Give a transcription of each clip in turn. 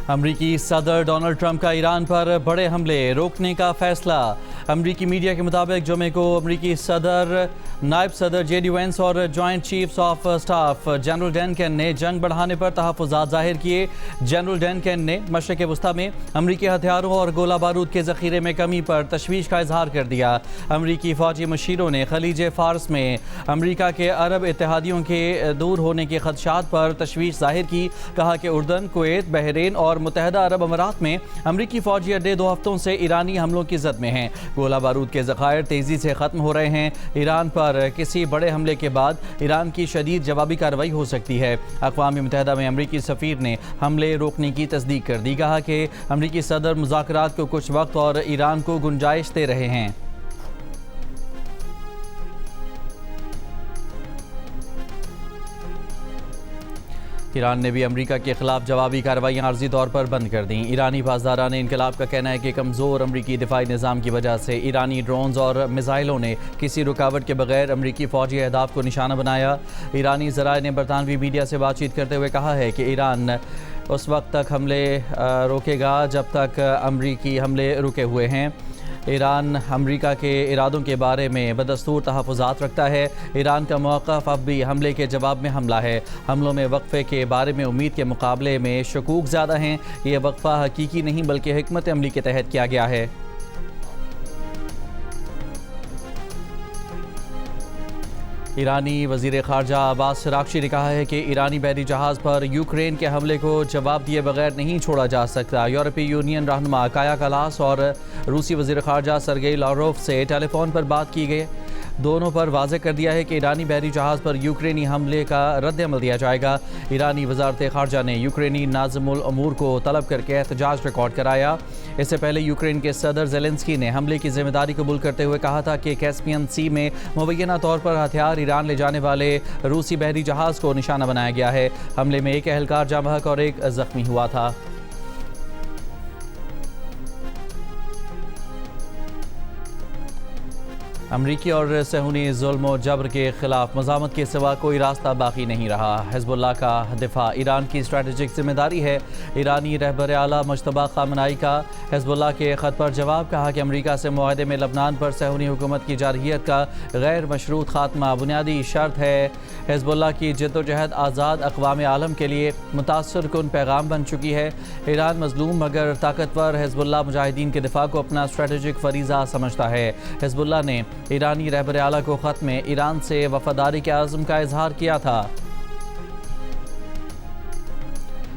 अमरीकी सदर Donald Trump का ईरान पर बड़े हमले रोकने का फैसला। अमरीकी मीडिया के मुताबिक जुमे को अमरीकी सदर, नायब सदर जेडी वेंस और joint chiefs of staff general Dan Caine ने जंग बढ़ाने पर तहफ़्फ़ुज़ात जाहिर किए। जनरल डैनकन ने मशरिक़ वस्ता में अमरीकी हथियारों और गोला बारूद के ज़ख़ीरे में कमी पर तशवीश का इजहार कर दिया। अमरीकी फ़ौजी मशीरों ने खलीज फ़ारस में अमरीका के अरब इत्तेहादियों के दूर होने के खदशात पर तशवीश जाहिर की। कहा कि उर्दन, कुवैत, बहरीन और मुत्तहदा अरब अमारात में अमरीकी फ़ौजी अड्डे 2 हफ्तों से ईरानी हमलों की जद में हैं। गोला बारूद के ज़खायर तेज़ी से ख़त्म हो रहे हैं। ईरान पर किसी बड़े हमले के बाद ईरान की शदीद जवाबी कार्रवाई हो सकती है। अक़वाम मुत्तहदा में अमरीकी सफ़ीर ने हमले रोकने की तस्दीक कर दी। कहा कि अमरीकी सदर मुज़ाकरात को कुछ वक्त और ईरान को गुंजाइश दे रहे हैं। ईरान ने भी अमरीका के खिलाफ जवाबी कार्रवाइयाँ आर्जी तौर पर बंद कर दी। ईरानी पासदारान इनकलाब का कहना है कि कमज़ोर अमरीकी दिफाई निज़ाम की वजह से ईरानी ड्रोन्स और मिसाइलों ने किसी रुकावट के बगैर अमरीकी फ़ौजी अहदाफ को निशाना बनाया। ईरानी ज़राए ने बरतानवी मीडिया से बातचीत करते हुए कहा है कि ईरान उस वक्त तक हमले रोकेगा जब तक अमरीकी हमले रुके हुए हैं। ईरान अमरीका के इरादों के बारे में बदस्तूर तहफ़्फ़ुज़ात रखता है। ईरान का मौक़िफ़ अब भी हमले के जवाब में हमला है। हमलों में वक्फ़े के बारे में उम्मीद के मुकाबले में शकूक ज़्यादा हैं। ये वक्फ़ा हकीकी नहीं बल्कि हिकमत अमली के तहत किया गया है। ईरानी वज़ीर ख़ारजा अब्बास अराग़ची ने कहा है कि ईरानी बहरी जहाज़ पर यूक्रेन के हमले को जवाब दिए बगैर नहीं छोड़ा जा सकता। यूरोपीय यूनियन रहनुमा काया कलास और रूसी वज़ीर ख़ारजा सरगेई लाव्रोव से टेलीफोन पर बात की गई। दोनों पर वाज़ेह कर दिया है कि ईरानी बहरी जहाज़ पर यूक्रेनी हमले का रद्द-ए-अमल दिया जाएगा। ईरानी वज़ारत ख़ारजा ने यूक्रेनी नाज़िमुल अमूर को तलब करके एहतजाज रिकॉर्ड कराया। इससे पहले यूक्रेन के सदर ज़ेलेंस्की ने हमले की जिम्मेदारी कबूल करते हुए कहा था कि कैस्पियन सी में मुबैना तौर पर हथियार ईरान ले जाने वाले रूसी बहरी जहाज़ को निशाना बनाया गया है। हमले में एक एहलकार जाँ बहक और एक ज़ख्मी हुआ था। अमरीकी और सहूनी जुल्म और जबर के खिलाफ मज़ामत के सिवा कोई रास्ता बाकी नहीं रहा। हिज़्बुल्लाह का दिफा ईरान की स्ट्रेटजिक जिम्मेदारी है। ईरानी रहबर आला मुज्तबा ख़ामेनी का हिज़्बुल्लाह के ख़त पर जवाब। कहा कि अमरीका से मुआहदे में लबनान पर सहूनी हुकूमत की जारहियत का गैर मशरूत खात्मा बुनियादी शर्त है। हिज़्बुल्लाह की जद्दोजहद आज़ाद अक़वाम आलम के लिए मुतासर कुन पैगाम बन चुकी है। ईरान मज़लूम मगर ताकतवर हिज़्बुल्लाह मुजाहिदीन के दिफा को अपना स्ट्रेटजिक फ़रीज़ा समझता है। हिज़्बुल्लाह ने ईरानी रहबर आला को ख़त में ईरान से वफ़ादारी के आज़म का इजहार किया था।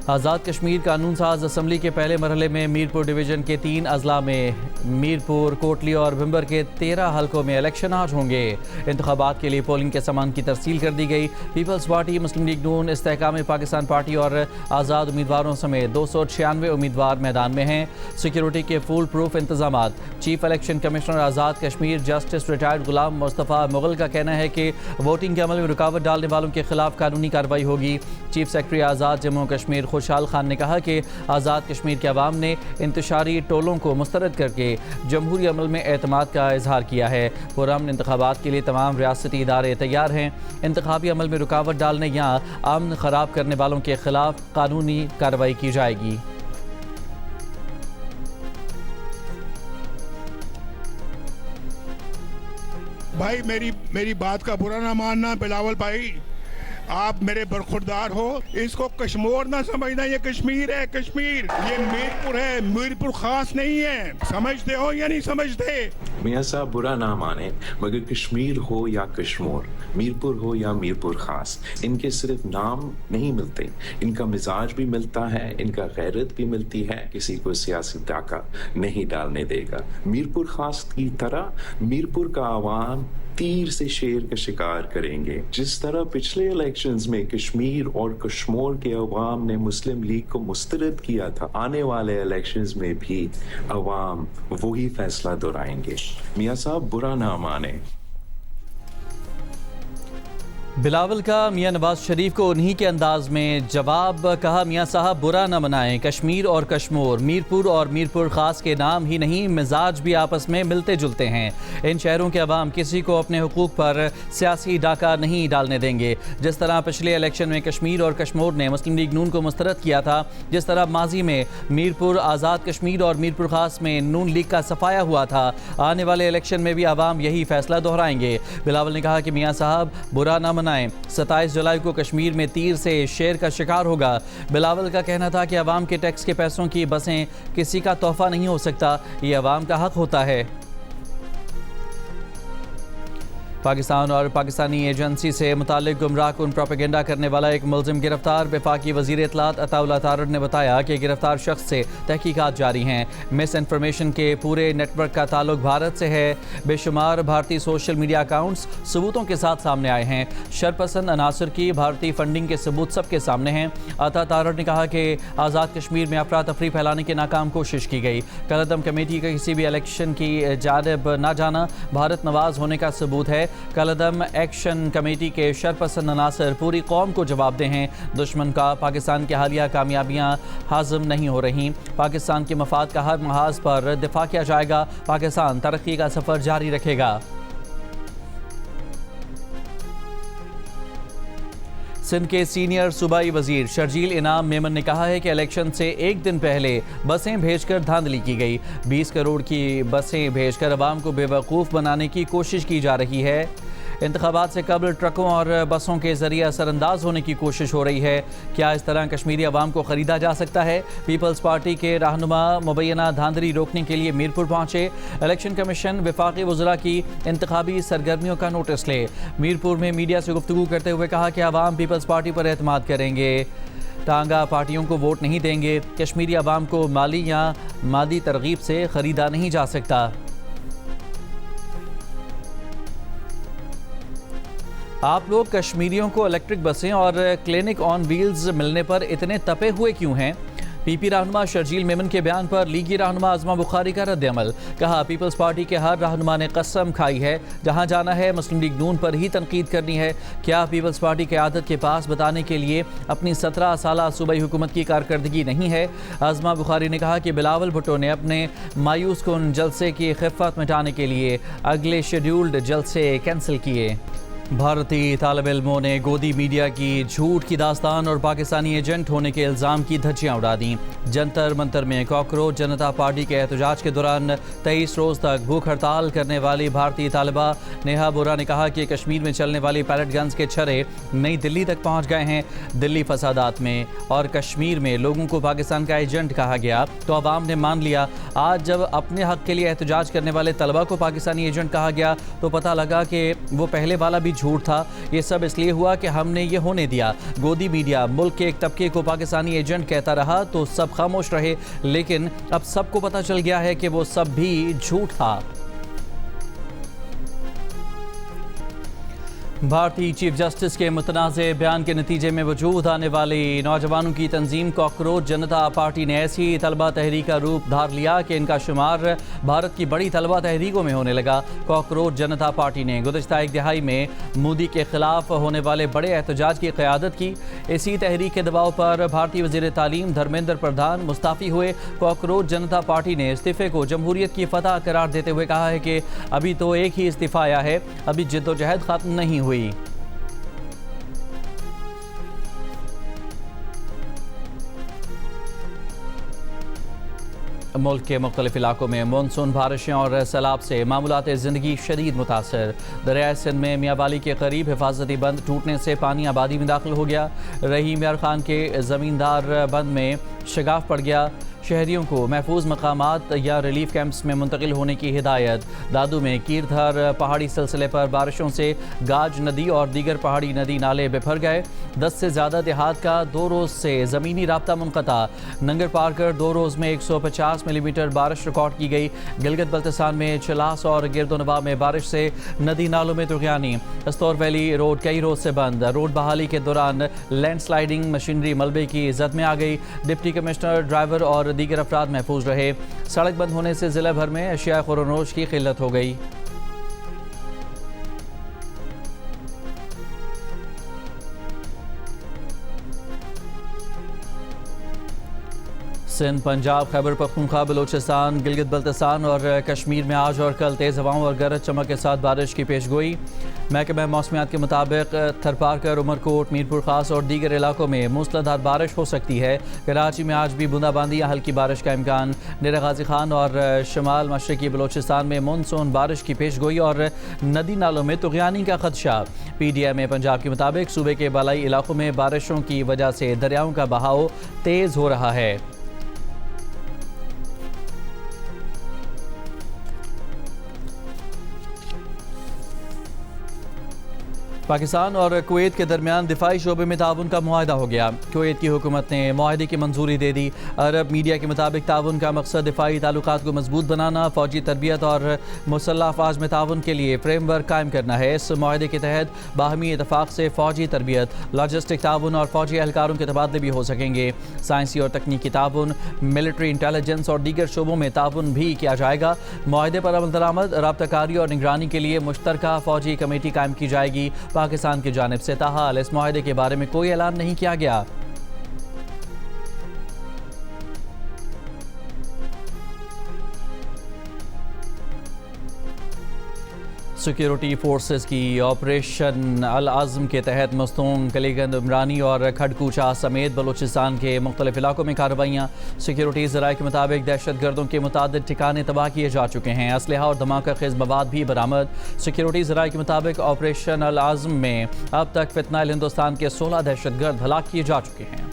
आज़ाद कश्मीर कानून साज असम्बली के पहले मरहले में मीरपुर डिवीज़न के 3 अजला में मीरपुर, कोटली और भिम्बर के 13 हलकों में इलेक्शन आज होंगे। इंतखाबात के लिए पोलिंग के सामान की तरसील कर दी गई। पीपल्स पार्टी, मुस्लिम लीग नून, इस्तेहकाम पाकिस्तान पार्टी और आज़ाद उम्मीदवारों समेत 296 उम्मीदवार मैदान में हैं। सिक्योरिटी के फुल प्रूफ इंतजाम। Chief election commissioner Azad Kashmir justice retired गुलाम मुस्तफ़ा मुगल का कहना है कि वोटिंग के अमल में रुकावट डालने वालों के खिलाफ कानूनी कार्रवाई होगी। चीफ सेक्रेटरी आज़ाद जम्मू कश्मीर खुशहाल खान ने कहा कि आज़ाद कश्मीर के अवाम ने इंतशारी टोलों को मुस्तरद करके जमहूरी अमल में एतमाद का इजहार किया है। पुरअमन इंतखाबात के लिए तमाम रियासती इदारे तैयार हैं। इंतखाबी अमल में रुकावट डालने या अमन ख़राब करने वालों के खिलाफ कानूनी कार्रवाई की जाएगी। भाई मेरी बात का बुरा ना मानना बिलावल भाई, आप मेरे बरखुरदार हो। इसको कश्मीर ना समझना, ये कश्मीर है, कश्मीर ये मीरपुर है, मीरपुर खास नहीं है। समझते हो या नहीं समझते? मियाँ साहब बुरा ना माने मगर कश्मीर हो या कश्मीर, मीरपुर हो या मीरपुर खास, इनके सिर्फ नाम नहीं मिलते, इनका मिजाज भी मिलता है, इनका गैरत भी मिलती है। किसी को सियासी डाका नहीं डालने देगा। मीरपुर खास की तरह मीरपुर का आवाम तीर से शेर का शिकार करेंगे। जिस तरह पिछले इलेक्शंस में कश्मीर और कश्मीर के अवाम ने मुस्लिम लीग को मुस्तरद किया था, आने वाले इलेक्शंस में भी अवाम वही फैसला दोहराएंगे। मियाँ साहब बुरा ना माने। बिलावल का मियां नवाज शरीफ को उन्हीं के अंदाज में जवाब। कहा, मियां साहब बुरा न मनाएं, कश्मीर और कश्मोर, मीरपुर और मीरपुर खास के नाम ही नहीं मिजाज भी आपस में मिलते जुलते हैं। इन शहरों के अवाम किसी को अपने हुकूक पर सियासी डाका नहीं डालने देंगे। जिस तरह पिछले इलेक्शन में कश्मीर और कश्मोर ने मुस्लिम लीग नून को मुस्तरद किया था, जिस तरह माजी में मीरपुर आज़ाद कश्मीर और मीरपुर खास में नून लीग का सफाया हुआ था, आने वाले इलेक्शन में भी अवाम यही फैसला दोहराएंगे। बिलावल ने कहा कि मियां साहब बुरा न 27 जुलाई को कश्मीर में तीर से शेर का शिकार होगा। बिलावल का कहना था कि अवाम के टैक्स के पैसों की बसें किसी का तोहफा नहीं हो सकता, ये अवाम का हक होता है। पाकिस्तान और पाकिस्तानी एजेंसी से मुतालिक गुमराह कुन प्रोपेगेंडा करने वाला एक मुलजिम गिरफ्तार। वफाकी वज़ीर इत्तलात अताउल्लाह तारड़ ने बताया कि गिरफ्तार शख्स से तहकीकात जारी हैं। मिस इन्फॉर्मेशन के पूरे नेटवर्क का ताल्लुक भारत से है। बेशुमार भारतीय सोशल मीडिया अकाउंट्स सबूतों के साथ सामने आए हैं। शरपसंद अनासर की भारतीय फंडिंग के सबूत सबके सामने हैं। अता तारड़ ने कहा कि आज़ाद कश्मीर में अफरा तफरी फैलाने की नाकाम कोशिश की गई। कलअदम कमेटी का किसी भी इलेक्शन की जानिब न जाना भारत नवाज होने का सबूत है। कलअदम एक्शन कमेटी के शरपसंद अनासर पूरी कौम को जवाबदेह हैं। दुश्मन का पाकिस्तान की हालिया कामयाबियां हाज़िम नहीं हो रही। पाकिस्तान के मफाद का हर महाज पर दिफा किया जाएगा। पाकिस्तान तरक्की का सफ़र जारी रखेगा। सिंध के सीनियर सूबाई वजीर शर्जील इनाम मेमन ने कहा है कि इलेक्शन से एक दिन पहले बसें भेजकर धांधली की गई। 20 करोड़ की बसें भेजकर अवाम को बेवकूफ़ बनाने की कोशिश की जा रही है। इंतखाबात से कबल ट्रकों और बसों के जरिए असरअंदाज होने की कोशिश हो रही है। क्या इस तरह कश्मीरी अवाम को ख़रीदा जा सकता है? पीपल्स पार्टी के रहनुमा मुबैना धांधली रोकने के लिए मीरपुर पहुंचे। इलेक्शन कमीशन वफाकी वज़रा की इंतखाबी सरगर्मियों का नोटिस ले। मीरपुर में मीडिया से गुफ्तगू करते हुए कहा कि अवाम पीपल्स पार्टी पर एतमाद करेंगे, टांगा पार्टियों को वोट नहीं देंगे। कश्मीरी अवाम को माली या मादी तरगीब से ख़रीदा नहीं जा सकता। आप लोग कश्मीरियों को इलेक्ट्रिक बसें और क्लिनिक ऑन व्हील्स मिलने पर इतने तपे हुए क्यों हैं? पीपी रहनुमा शर्जील मेमन के बयान पर लीगी रहनुमा आज़मा बुखारी का रद्द-ए-अमल। कहा, पीपल्स पार्टी के हर रहनुमा ने कसम खाई है जहां जाना है मुस्लिम लीग नून पर ही तनकीद करनी है। क्या पीपल्स पार्टी की आदत के पास बताने के लिए अपनी 17 साला सूबाई हुकूमत की कारकर्दगी नहीं है? आज़मा बुखारी ने कहा कि बिलावल भुट्टो ने अपने मायूस कुन जलसे की खिफ़त मिटाने के लिए अगले शेड्यूल्ड जलसे कैंसिल किए। भारतीय तालिब इल्मों ने गोदी मीडिया की झूठ की दास्तान और पाकिस्तानी एजेंट होने के इल्ज़ाम की धज्जियाँ उड़ा दी। जंतर मंतर में कॉकरोच जनता पार्टी के एहतजाज के दौरान 23 रोज़ तक भूख हड़ताल करने वाली भारतीय तालिबा नेहा बोरा ने कहा कि कश्मीर में चलने वाली पैलेट गन्स के छर्रे नई दिल्ली तक पहुँच गए हैं। दिल्ली फसादात में और कश्मीर में लोगों को पाकिस्तान का एजेंट कहा गया तो अवाम ने मान लिया। आज जब अपने हक़ के लिए एहतजाज करने वाले तलबा को पाकिस्तानी एजेंट कहा गया तो पता लगा कि वो पहले वाला भी झूठ था। ये सब इसलिए हुआ कि हमने ये होने दिया। गोदी मीडिया मुल्क के एक तबके को पाकिस्तानी एजेंट कहता रहा तो सब खामोश रहे, लेकिन अब सबको पता चल गया है कि वो सब भी झूठ था। भारतीय चीफ जस्टिस के मुतनाज़ बयान के नतीजे में वजूद आने वाली नौजवानों की तंजीम कॉकरोच जनता पार्टी ने ऐसी तलबा तहरीक का रूप धार लिया कि इनका शुमार भारत की बड़ी तलबा तहरीकों में होने लगा। कॉकरोच जनता पार्टी ने गुज़श्ता एक दिहाई में मोदी के खिलाफ होने वाले बड़े एहतजाज की क़यादत की। इसी तहरीक के दबाव पर भारतीय वज़ीर तालीम धर्मेंद्र प्रधान मुस्ताफ़ी हुए। कॉकरोच जनता पार्टी ने इस्तीफ़े को जमहूरियत की फतह करार देते हुए कहा है कि अभी तो एक ही इस्तीफ़ा आया है, अभी जिद्दोजहद ख़त्म नहीं हुई। मुल्क के मुख्तलिफ इलाकों में मानसून बारिशें और सैलाब से मामूलात ज़िंदगी शदीद मुतासर। दरियाए सिंध में मियाँवाली के करीब हिफाजती बंद टूटने से पानी आबादी में दाखिल हो गया। रहीम यार खान के ज़मींदार बंद में शगाफ पड़ गया। शहरियों को महफूज मकामात या रिलीफ कैंप्स में मुंतकिल होने की हिदायत। दादू में कीरधर पहाड़ी सिलसिले पर बारिशों से गाज नदी और दीगर पहाड़ी नदी नाले बिफर गए। 10 से ज़्यादा देहात का 2 रोज़ से ज़मीनी राब्ता मुनक़ता। नंगर पार कर 2 रोज़ में 150 मिलीमीटर बारिश रिकॉर्ड की गई। गिलगित बल्तिस्तान में चिलास और गिरदोनवा में बारिश से नदी नालों में तुग़यानी। अस्तौर वैली रोड कई रोज़ से बंद। रोड बहाली के दौरान लैंड स्लाइडिंग मशीनरी मलबे की जद में आ गई। डिप्टी कमिश्नर, ड्राइवर और दीगर अफराद महफूज रहे। सड़क बंद होने से जिला भर में अशिया खुरोनोश की किल्लत हो गई। सिंध, पंजाब, खैबर पख्तूनख्वा, बलूचिस्तान, गिलगित बल्तिस्तान और कश्मीर में आज और कल तेज़ हवाओं और गरज चमक के साथ बारिश की पेशगोई। महकमा मौसमियात के मुताबिक थरपारकर, उमरकोट, मीरपुर खास और दीगर इलाकों में मूसलाधार बारिश हो सकती है। कराची में आज भी बूंदाबांदी या हल्की बारिश का इम्कान। डेरा गाजी खान और शमाल मशरकी बलूचिस्तान में मानसून बारिश की पेशगोई और नदी नालों में तुग़यानी का खदशा। PTI पंजाब के मुताबिक सूबे के बालाई इलाकों में बारिशों की वजह से दरियाओं का बहाव तेज़ हो रहा है। पाकिस्तान और कुवैत के दरमियान दिफाई शोबे में ताउन का मुआहदा हो गया। कुवैत की हुकूमत ने मुआहदे की मंजूरी दे दी। अरब मीडिया के मुताबिक ताउन का मकसद दिफाई ताल्लुकात को मजबूत बनाना, फौजी तरबियत और मुसल्लह अफवाज में ताउन के लिए फ्रेमवर्क कायम करना है। इस मुआहदे के तहत बाहमी इतफाक से फौजी तरबियत, लॉजिस्टिक ताउन और फौजी एहलकारों के तबादले भी हो सकेंगे। साइंसी और तकनीकी ताउन, मिलिट्री इंटेलिजेंस और दीगर शोबों में ताउन भी किया जाएगा। मुआहदे पर अमल दरामद, राब्ताकारी और निगरानी के लिए मुश्तरका फौजी कमेटी कायम की जाएगी। पाकिस्तान की जानिब से ताहाल इस मुआहदे के बारे में कोई ऐलान नहीं किया गया। सिक्योरिटी फोर्सेस की ऑपरेशन अल आज़म के तहत मस्तूंग, कलीगंद, इमरानी और खड़कूचा समेत बलूचिस्तान के मुख्तलिफ इलाकों में कार्रवाइयाँ। सिक्योरिटी ज़राए के मुताबिक दहशत गर्दों के मुतादिद ठिकाने तबाह किए जा चुके हैं। असलहा और धमाका खेज मवाद भी बरामद। सिक्योरिटी ज़राए के मुताबिक ऑपरेशन अल आज़म में अब तक फितनाइल हिंदुस्तान के 16 दहशत गर्द हलाक किए जा चुके हैं।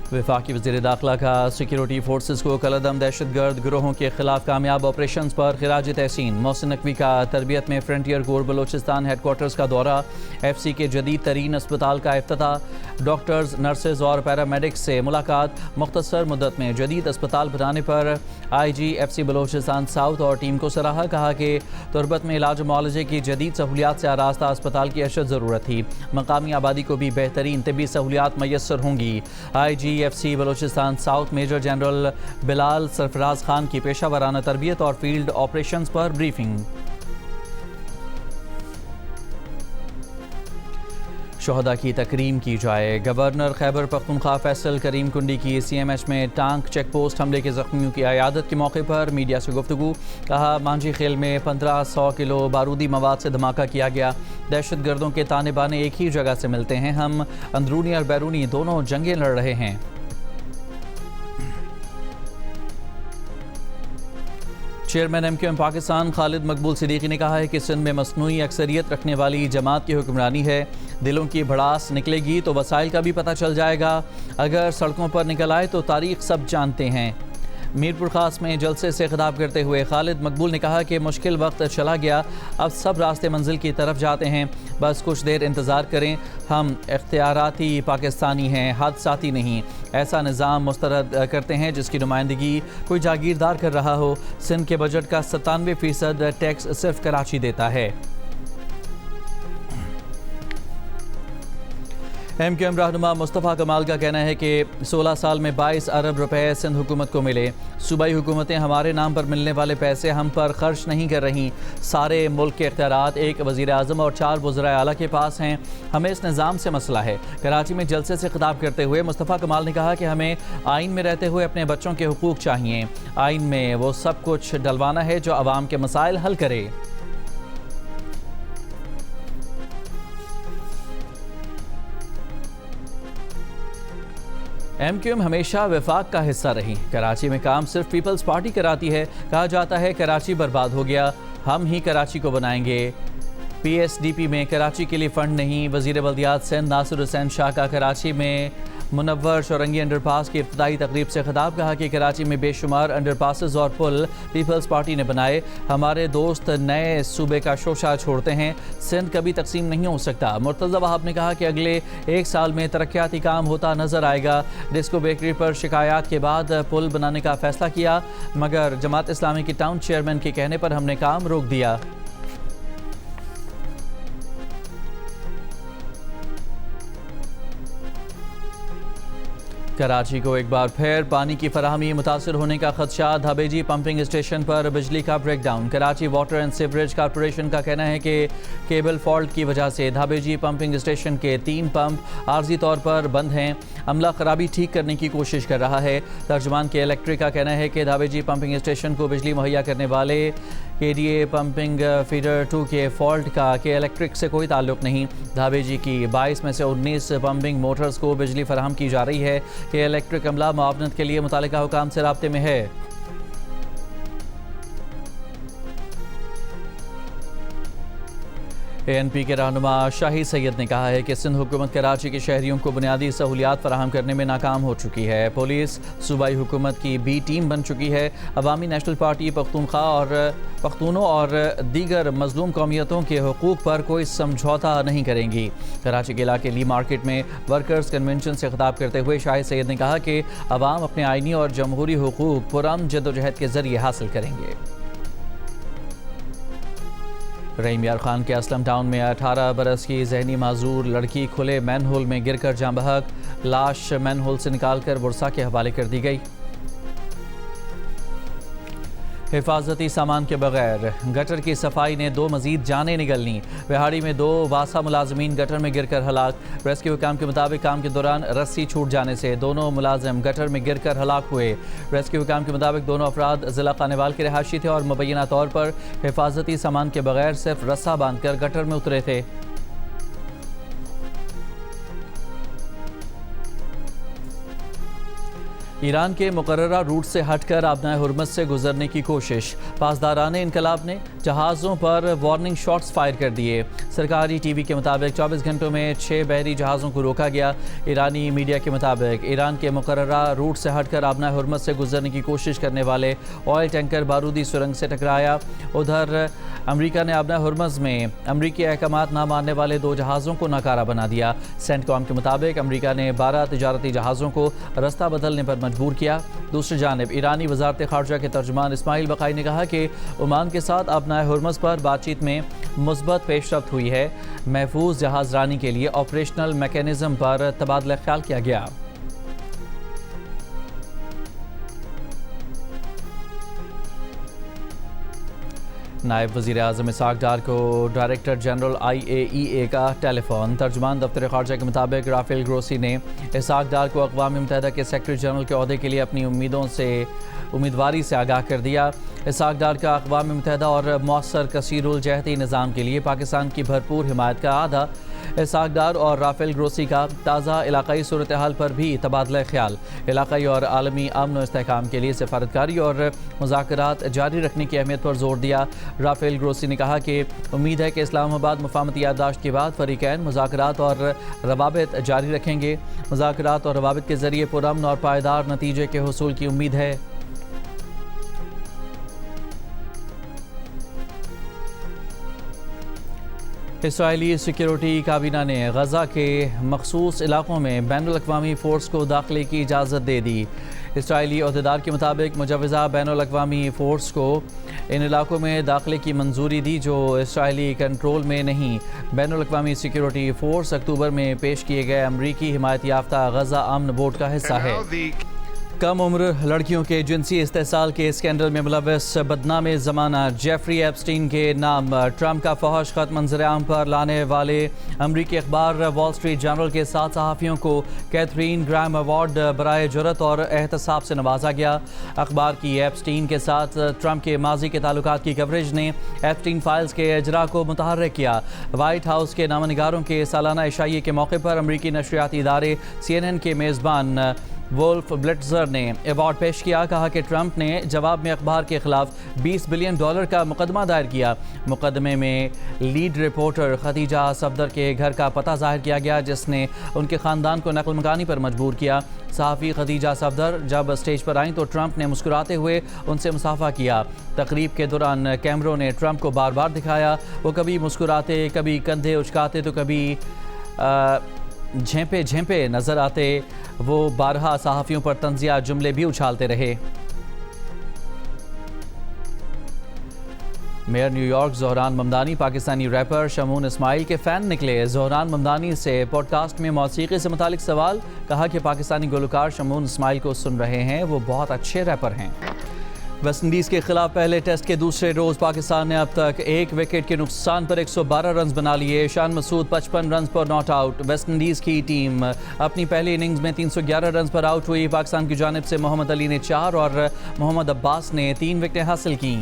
वफाकी वज़ीर दाखिला का सिक्योरिटी फोर्सेस को कलअदम दहशत गर्द गिरोहों के खिलाफ कामयाब ऑपरेशन पर खिराज तहसीन। मोहसिन नकवी का तरबियत में फ्रंटियर कोर बलूचिस्तान हेडक्वार्टर्स का दौरा। FC के जदीद तरीन अस्पताल का इफ्तिताह। डॉक्टर्स, नर्सेज और पैरामेडिक्स से मुलाकात। मुख्तसर मुद्दत में जदीद अस्पताल बनाने पर IG FC बलूचिस्तान साउथ और टीम को सराहा। कहा कि तुरबत में इलाज मुआलजे की जदीद सहूलियात से आरास्ता अस्पताल की अशद ज़रूरत थी। मकामी आबादी को भी बेहतरीन तिब्बी सहूलियात मैसर होंगी। IG FC Balochistan south major general Bilal Sarfaraz Khan की पेशा वराना तरबियत और फील्ड ऑपरेशंस पर ब्रीफिंग। शोहदा की तकरीम की जाए। गवर्नर खैबर पख्तूनख्वा फैसल करीम कुंडी की CMH में टांक चेक पोस्ट हमले के जख्मियों की अयादत के मौके पर मीडिया से गुफ्तगू। कहा, मांझी खेल में 1500 किलो बारूदी मवाद से धमाका किया गया। दहशत गर्दों के ताने बाने एक ही जगह से मिलते हैं। हम अंदरूनी और बैरूनी दोनों जंगें लड़ रहे हैं। चेयरमैन MQM पाकिस्तान खालिद मकबूल सिद्दीकी ने कहा है कि सिंध में मसनूई अक्सरियत रखने वाली जमात की हुक्मरानी है। दिलों की भड़ास निकलेगी तो वसाइल का भी पता चल जाएगा। अगर सड़कों पर निकल आए तो तारीख सब जानते हैं। मीरपुर खास में जलसे से खिताब करते हुए खालिद मकबूल ने कहा कि मुश्किल वक्त चला गया, अब सब रास्ते मंजिल की तरफ जाते हैं। बस कुछ देर इंतज़ार करें। हम इख्तियाराती पाकिस्तानी हैं, हादसाती नहीं। ऐसा निज़ाम मुस्तरद करते हैं जिसकी नुमाइंदगी कोई जागीरदार कर रहा हो। सिंध के बजट का 97% टैक्स सिर्फ कराची देता है। MQM रहनुमा मुस्तफ़ा कमाल का कहना है कि 16 साल में 22 अरब रुपए सिंध हुकूमत को मिले। सूबाई हुकूमतें हमारे नाम पर मिलने वाले पैसे हम पर खर्च नहीं कर रही। सारे मुल्क के इख्तियारात एक वज़ीर आज़म और 4 वज़राए आला के पास हैं। हमें इस निज़ाम से मसला है। कराची में जलसे से खिताब करते हुए मुस्तफ़ा कमाल ने कहा कि हमें आइन में रहते हुए अपने बच्चों के हुकूक चाहिए। आइन में वो सब कुछ डलवाना है जो अवाम के मसाइल हल करे। MQM हमेशा वफाक का हिस्सा रही। कराची में काम सिर्फ पीपल्स पार्टी कराती है। कहा जाता है कराची बर्बाद हो गया, हम ही कराची को बनाएंगे। PSDP में कराची के लिए फंड नहीं। वज़ीर बल्दियात सिंध नासिर हुसैन शाह का कराची में मुनव्वर शौरंगी अंडरपास की इफ्तिताई तकरीब से खिताब। कहा कि कराची में बेशुमार अंडरपासेस और पुल पीपल्स पार्टी ने बनाए। हमारे दोस्त नए सूबे का शोशा छोड़ते हैं। सिंध कभी तकसीम नहीं हो सकता। मुर्तज़ा वहाब ने कहा कि अगले 1 साल में तरक्याती काम होता नजर आएगा। डिस्को बेकरी पर शिकायत के बाद पुल बनाने का फैसला किया, मगर जमात इस्लामी की टाउन चेयरमैन के कहने पर हमने काम रोक दिया। कराची को एक बार फिर पानी की फराहमी मुतासर होने का खदशा। धाबेजी पंपिंग स्टेशन पर बिजली का breakdown. Karachi water and sewerage corporation का कहना है कि केबल फॉल्ट की वजह से धाबेजी पंपिंग स्टेशन के 3 पंप आर्जी तौर पर बंद हैं। अमला खराबी ठीक करने की कोशिश कर रहा है। तर्जुमान के इलेक्ट्रिक का कहना है कि धाबेजी पंपिंग स्टेशन को बिजली मुहैया करने वाले KDA पंपिंग फीडर 2 के फॉल्ट का के इलेक्ट्रिक से कोई ताल्लुक नहीं। धाबेजी की 22 में से 19 पंपिंग मोटर्स को बिजली फराहम की जा रही है कि इलेक्ट्रिक अमला मुआवनत के लिए मुतालिका हुकाम से राब्ते में है। ANP के रहनुमा शाही सैयद ने कहा है कि सिंध हुकूमत कराची के शहरियों को बुनियादी सहूलियात फराहम करने में नाकाम हो चुकी है। पुलिस सूबाई हुकूमत की B टीम बन चुकी है। अवामी नेशनल पार्टी पख्तूनख्वा और पख्तूनों और दीगर मजलूम कौमियतों के हुकूक पर कोई समझौता नहीं करेंगी। कराची के इलाके ली मार्केट में वर्कर्स कन्वेंशन से खिताब करते हुए शाही सैयद ने कहा कि अवाम अपने आइनी और जमहूरी हुकूक पुरअमन जद्दोजहद के जरिए हासिल करेंगे। रहीम यार खान के असलम टाउन में 18 बरस की जहनी माजूर लड़की खुले मैनहोल में गिरकर जाँ बहक। लाश मैनहोल से निकालकर बुरसा के हवाले कर दी गई। हिफाजती सामान के बगैर गटर की सफाई ने 2 मजीद जानें निगलनी। बिहाड़ी में 2 वासा मुलाजमीन गटर में गिरकर हलाक। रेस्क्यू हुकाम के मुताबिक काम के दौरान रस्सी छूट जाने से दोनों मुलाजिम गटर में गिरकर हलाक हुए। रेस्क्यू हुकाम के मुताबिक दोनों अफराद जिला खानेवाल के रहायशी थे और मुबैना तौर पर हिफाजती सामान के बगैर सिर्फ रस्सा बांधकर गटर में उतरे थे। ईरान के मुकर्ररा रूट से हटकर आबनाए हुर्मस से गुजरने की कोशिश। पासदाराने इनकलाब ने जहाज़ों पर वार्निंग शॉट्स फायर कर दिए। सरकारी टीवी के मुताबिक 24 घंटों में 6 बहरी जहाज़ों को रोका गया। ईरानी मीडिया के मुताबिक ईरान के मुकर्ररा रूट से हटकर आबनाए हुर्मस से गुजरने की कोशिश करने वाले ऑयल टैंकर बारूदी सुरंग से टकराया। उधर अमरीका ने आबनाए हुर्मस में अमरीकी अहकामात ना मानने वाले 2 जहाज़ों को नाकारा बना दिया। सेंटकॉम के मुताबिक अमरीका ने 12 तिजारती जहाज़ों को रास्ता बदलने पर मजबूर किया। दूसरी जानिब ईरानी वजारत खारजा के तर्जुमान इस्माइल बकाई ने कहा कि ओमान के साथ आबनाए हुर्मस पर बातचीत में मुस्बत पेशरफ्त हुई है। महफूज जहाज रानी के लिए ऑपरेशनल मैकेनिज्म पर तबादला ख्याल किया गया। नायब वज़ीर आज़म इसाक डार को डायरेक्टर जनरल IAEA का टेलीफोन। तर्जुमान दफ्तर खारजा के मुताबिक राफेल ग्रोसी ने इसाक डार को अक़वाम मुत्तहिदा के सेक्रेटरी जनरल के ओहदे के लिए अपनी उम्मीदवारी से आगाह कर दिया। इसाक डार का अक़वाम मुत्तहिदा और मौसर कसीरुल जहती निज़ाम के लिए पाकिस्तान की भरपूर हिमायत का आधा। इसाक डार और राफेल ग्रोसी का ताज़ा इलाकाई सूरत हाल पर भी तबादला ख्याल। इलाकाई और आलमी अमन व इस्तेहकाम के लिए सिफारतकारी और मुज़ाकरात जारी रखने की अहमियत पर जोर दिया। राफेल ग्रोसी ने कहा कि उम्मीद है कि इस्लामाबाद मुफाहमती याददाश्त के बाद फ़रीक़ैन मुज़ाकरात और रवाबित जारी रखेंगे। मुज़ाकरात और रवाबित के ज़रिए पुरअमन और पायदार नतीजे के हुसूल की उम्मीद है। इसराइली सिक्योरिटी काबीना ने गज़ा के मखसूस इलाकों में बैनुल-अक़वामी फ़ोर्स को दाखिले की इजाज़त दे दी। इसराइली अहदेदार के मुताबिक मुजव्वज़ा बैनुल-अक़वामी फ़ोर्स को इन इलाकों में दाखिले की मंजूरी दी जो इसराइली कंट्रोल में नहीं। बैनुल-अक़वामी सिक्योरिटी फ़ोर्स अक्टूबर में पेश किए गए अमरीकी हिमायत याफ्ता गज़ा अमन बोर्ड का हिस्सा है। कम उम्र लड़कियों के जिनसी इस्तेहसाल के स्कैंडल में मुलव्वस बदनाम ज़माना जेफरी एप्स्टीन के नाम ट्रंप का फहश ख़त मंज़र-ए-आम पर लाने वाले अमरीकी अखबार वॉल स्ट्रीट जर्नल के 7 सहाफ़ियों को कैथरीन ग्राहम अवार्ड बराए जुर्रत और एहतसाब से नवाजा गया। अखबार की एप्स्टीन के साथ ट्रंप के माजी के ताल्लुकात की कवरेज ने एप्स्टीन फाइल्स के इजरा को मुतहर्रिक किया। वाइट हाउस के नामनिगारों के सालाना इशाइये के मौके पर अमरीकी नशरियाती इदारे CNN के मेज़बान वोल्फ ब्लिट्ज़र ने अवार्ड पेश किया। कहा कि ट्रंप ने जवाब में अखबार के खिलाफ $20 बिलियन का मुकदमा दायर किया। मुकदमे में लीड रिपोर्टर खदीजा सफदर के घर का पता जाहिर किया गया जिसने उनके ख़ानदान को नकल मकानी पर मजबूर किया। सहाफ़ी खदीजा सफदर जब स्टेज पर आईं तो ट्रंप ने मुस्कुराते हुए उनसे मुसाफा किया। तकरीब के दौरान कैमरों ने ट्रंप को बार बार दिखाया। वो कभी मुस्कुराते, कभी कंधे उचकाते तो कभी झेंपे झेंपे नजर आते। वो बारहा सहाफ़ियों पर तंज़िया जुमले भी उछालते रहे। Mayor New York Zohran Mamdani Pakistani rapper Shamoon Ismail के फ़ैन निकले। ज़ोहरान ममदानी से पॉडकास्ट में मौसीकी से मुतालिक सवाल, कहा कि पाकिस्तानी गुलकार शमून इस्माइल को सुन रहे हैं, वो बहुत अच्छे रैपर हैं। वेस्टइंडीज़ के खिलाफ पहले टेस्ट के दूसरे रोज़ पाकिस्तान ने अब तक 1 विकेट के नुकसान पर 112 रन बना लिए। शान मसूद 55 रन पर नॉट आउट। वेस्टइंडीज़ की टीम अपनी पहली इनिंग्स में 311 रन पर आउट हुई। पाकिस्तान की जानिब से मोहम्मद अली ने 4 और मोहम्मद अब्बास ने 3 विकेटें हासिल की।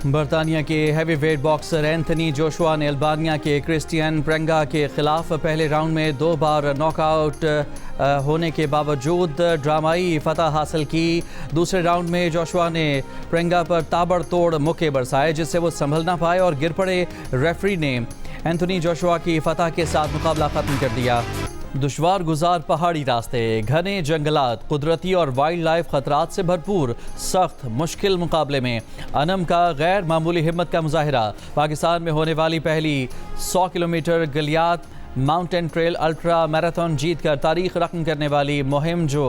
बरतानिया के हैवीवेट बॉक्सर एंथनी जोशुआ ने अल्बानिया के क्रिस्टियन प्रेंगा के खिलाफ पहले राउंड में 2 बार नॉकआउट होने के बावजूद ड्रामाई फतह हासिल की। दूसरे राउंड में जोशुआ ने प्रेंगा पर ताबड़तोड़ मुक्के बरसाए, जिससे वो संभल ना पाए और गिर पड़े। रेफरी ने एंथनी जोशुआ की फतह के साथ मुकाबला खत्म कर दिया। दुश्वार गुजार पहाड़ी रास्ते, घने जंगलात, कुदरती और वाइल्ड लाइफ खतरात से भरपूर सख्त मुश्किल मुकाबले में अनम का गैर मामूली हिम्मत का मुजाहिरा। पाकिस्तान में होने वाली पहली 100 kilometre Galiyat mountain trail ultra marathon जीत कर तारीख रकम करने वाली मुहिम जो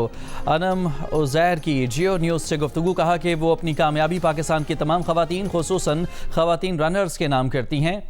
अनम उज़ैर की जियो न्यूज़ से गुफ्तगू, कहा कि वो अपनी कामयाबी पाकिस्तान की तमाम ख़वातीन, खुसूसन ख़वातीन रनर्स के नाम करती हैं।